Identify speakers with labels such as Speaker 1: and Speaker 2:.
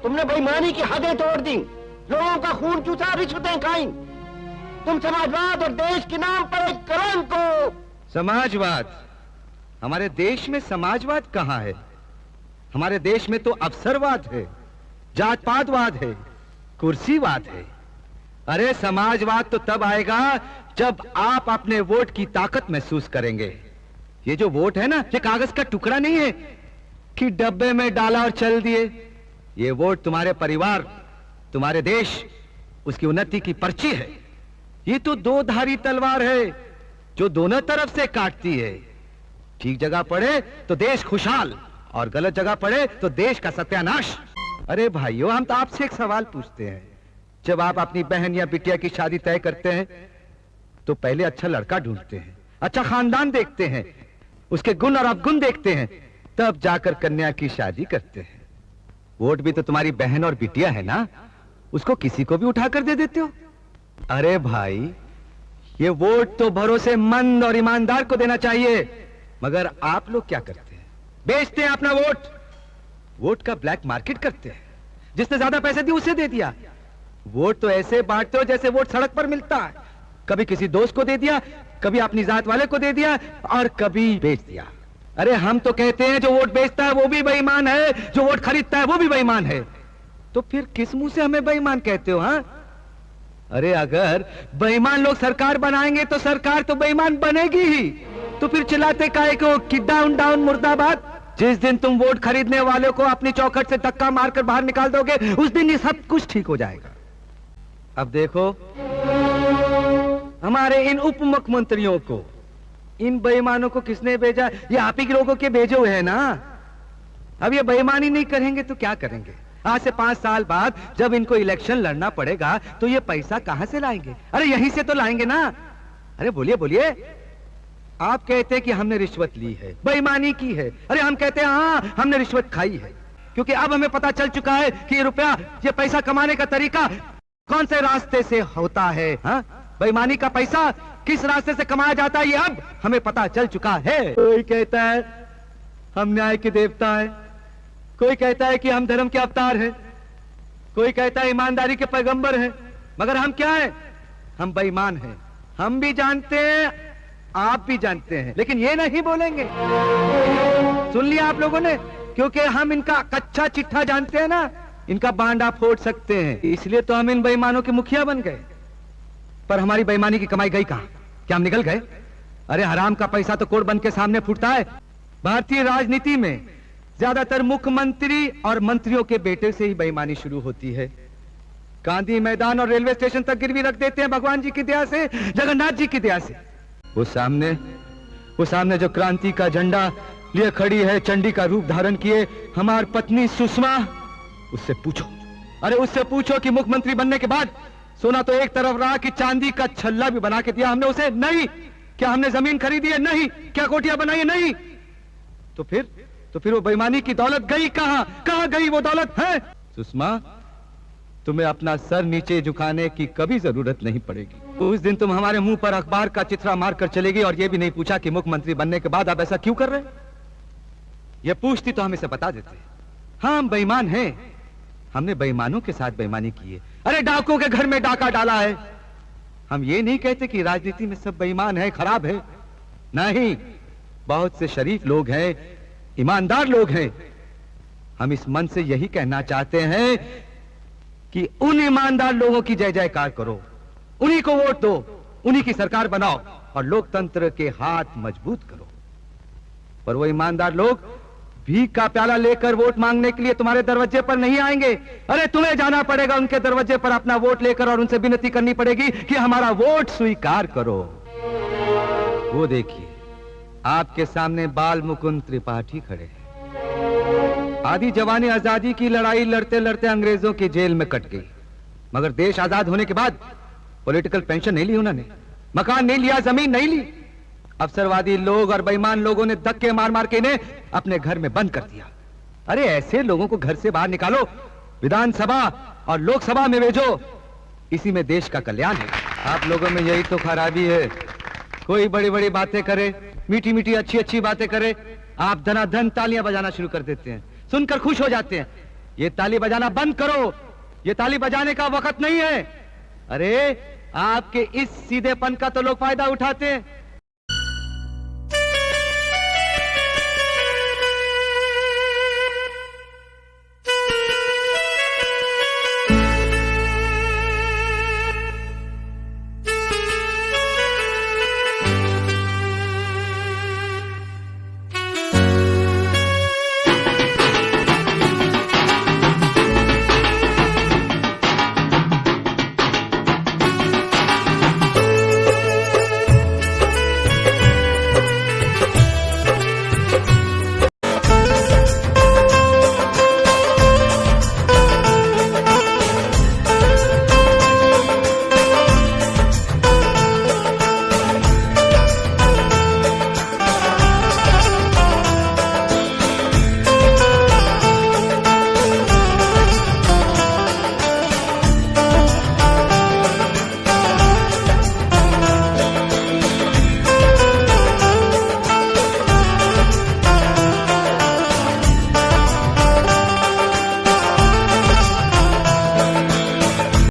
Speaker 1: तुमने बेईमानी की हदें तोड़ दी, लोगों का खून चूसा, रिश्वतें खाई। तुम समाजवाद और देश के नाम पर एक कलंक को।
Speaker 2: समाजवाद? हमारे देश में समाजवाद कहाँ है? हमारे देश में तो अवसरवाद है, जात पातवाद है, कुर्सीवाद है। अरे समाजवाद तो तब आएगा जब आप अपने वोट की ताकत महसूस करेंगे। ये जो वोट है ना, ये कागज का टुकड़ा नहीं है कि डब्बे में डाला और चल दिए। ये वोट तुम्हारे परिवार, तुम्हारे देश, उसकी उन्नति की पर्ची है। ये तो दो धारी तलवार है जो दोनों तरफ से काटती है। ठीक जगह पड़े तो देश खुशहाल और गलत जगह पड़े तो देश का सत्यानाश। अरे भाइयों, हम तो आपसे एक सवाल पूछते हैं। जब आप अपनी बहन या बिटिया की शादी तय करते हैं तो पहले अच्छा लड़का ढूंढते हैं, अच्छा खानदान देखते हैं, उसके गुण और अवगुण देखते हैं, तब जाकर कन्या की शादी करते हैं। वोट भी तो तुम्हारी बहन और बिटिया है ना, उसको किसी को भी उठाकर दे देते हो। अरे भाई, ये वोट तो भरोसेमंद और ईमानदार को देना चाहिए, मगर आप लोग क्या करते हैं? बेचते हैं अपना वोट, वोट का ब्लैक मार्केट करते हैं। जिसने ज्यादा पैसे दिए उसे दे दिया। वोट तो ऐसे बांटते हो जैसे वोट सड़क पर मिलता है। कभी किसी दोस्त को दे दिया, कभी अपनी जात वाले को दे दिया और कभी बेच दिया। अरे हम तो कहते हैं जो वोट बेचता है वो भी बेईमान है, जो वोट खरीदता है वो भी बेईमान है। तो फिर किस मुंह से हमें बेईमान कहते हो? हाँ, अरे अगर बेईमान लोग सरकार बनाएंगे तो सरकार तो बेईमान बनेगी ही। तो फिर चिल्लाते काहे को कि डाउन डाउन मुर्दाबाद? जिस दिन तुम वोट खरीदने वालों को अपनी चौखट से धक्का मारकर बाहर निकाल दोगे, उस दिन ये सब कुछ ठीक हो जाएगा। अब देखो, हमारे इन उप मुख्यमंत्रियों को, इन बेईमानों को किसने भेजा? ये आप ही के लोगों के भेजे हुए हैं ना। अब ये बेईमानी नहीं करेंगे तो क्या करेंगे? आज से 5 साल बाद जब इनको इलेक्शन लड़ना पड़ेगा तो ये पैसा कहां से लाएंगे? अरे यहीं से तो लाएंगे ना। अरे बोलिए बोलिए। आप कहते हैं कि हमने रिश्वत ली है, बेईमानी की है। अरे हम कहते हैं हाँ, हमने रिश्वत खाई है, क्योंकि अब हमें पता चल चुका है कि ये रुपया, ये पैसा कमाने का तरीका कौन से रास्ते से होता है। हाँ, बेईमानी का पैसा किस रास्ते से कमाया जाता है ये अब हमें पता चल चुका है। कोई कहता है हम न्याय के देवता है, कोई कहता है कि हम धर्म के अवतार हैं, कोई कहता है ईमानदारी के पैगंबर हैं, मगर हम क्या हैं? हम बेईमान हैं। हम भी जानते हैं, आप भी जानते हैं, लेकिन ये नहीं बोलेंगे। सुन लिया आप लोगों ने? क्योंकि हम इनका कच्चा चिट्ठा जानते हैं ना, इनका बांडा फोड़ सकते हैं, इसलिए तो हम इन बेईमानों के मुखिया बन गए। पर हमारी बेईमानी की कमाई गई कहां? क्या हम निकल गए? अरे हराम का पैसा तो कोर्ट बंद के सामने फूटता है। भारतीय राजनीति में ज्यादातर मुख्यमंत्री और मंत्रियों के बेटे से ही बेईमानी शुरू होती है। गांधी मैदान और रेलवे स्टेशन तक गिरवी रख देते हैं भगवान जी की दया से, जगन्नाथ जी की दया से। वो सामने जो क्रांति का झंडा लिए खड़ी है, चंडी का रूप धारण किए, हमार पत्नी सुषमा, उससे पूछो। अरे उससे पूछो कि मुख्यमंत्री बनने के बाद सोना तो एक तरफ रहा कि चांदी का छल्ला भी बना के दिया हमने उसे? नहीं। क्या हमने जमीन खरीदी है? नहीं। क्या कोठियां बनाई है? नहीं। तो फिर वो बेईमानी की दौलत गई कहां? कहां गई वो दौलत है? सुषमा, तुम्हें अपना सर नीचे झुकाने की कभी जरूरत नहीं पड़ेगी। उस दिन तुम हमारे मुंह पर अखबार का चित्रा मारकर चलेगी और यह भी नहीं पूछा कि मुख्यमंत्री बनने के बाद आप ऐसा क्यों कर रहे हैं। यह पूछती तो हम इसे बता देते। हाँ, हम बेईमान हैं, हमने बेईमानों के साथ बेईमानी की है। अरे डाकुओं के घर में डाका डाला है। हम ये नहीं कहते कि राजनीति में सब बेईमान है, खराब है। नहीं, बहुत से शरीफ लोग हैं, ईमानदार लोग हैं। हम इस मन से यही कहना चाहते हैं कि उन ईमानदार लोगों की जय जयकार करो, उन्हीं को वोट दो, उन्हीं की सरकार बनाओ और लोकतंत्र के हाथ मजबूत करो। पर वो ईमानदार लोग भीख का प्याला लेकर वोट मांगने के लिए तुम्हारे दरवाजे पर नहीं आएंगे। अरे तुम्हें जाना पड़ेगा उनके दरवाजे पर अपना वोट लेकर और उनसे विनती करनी पड़ेगी कि हमारा वोट स्वीकार करो। वो देखिए, आपके सामने बाल मुकुंद त्रिपाठी खड़े हैं। आधी जवानी आजादी की लड़ाई लड़ते लड़ते अंग्रेजों की जेल में कट गई, मगर देश आजाद होने के बाद पॉलिटिकल पेंशन नहीं ली उन्होंने, मकान नहीं लिया, जमीन नहीं ली। अवसरवादी लोग और बेईमान लोगों ने धक्के मार मार के इन्हें अपने घर में बंद कर दिया। अरे ऐसे लोगों को घर से बाहर निकालो, विधानसभा और लोकसभा में भेजो, इसी में देश का कल्याण है। आप लोगों में यही तो खराबी है। कोई बड़ी बड़ी बातें करे, मीठी मीठी अच्छी अच्छी बातें करे, आप धनाधन तालियां बजाना शुरू कर देते हैं, सुनकर खुश हो जाते हैं। ये ताली बजाना बंद करो। ये ताली बजाने का वक्त नहीं है। अरे आपके इस सीधेपन का तो लोग फायदा उठाते हैं।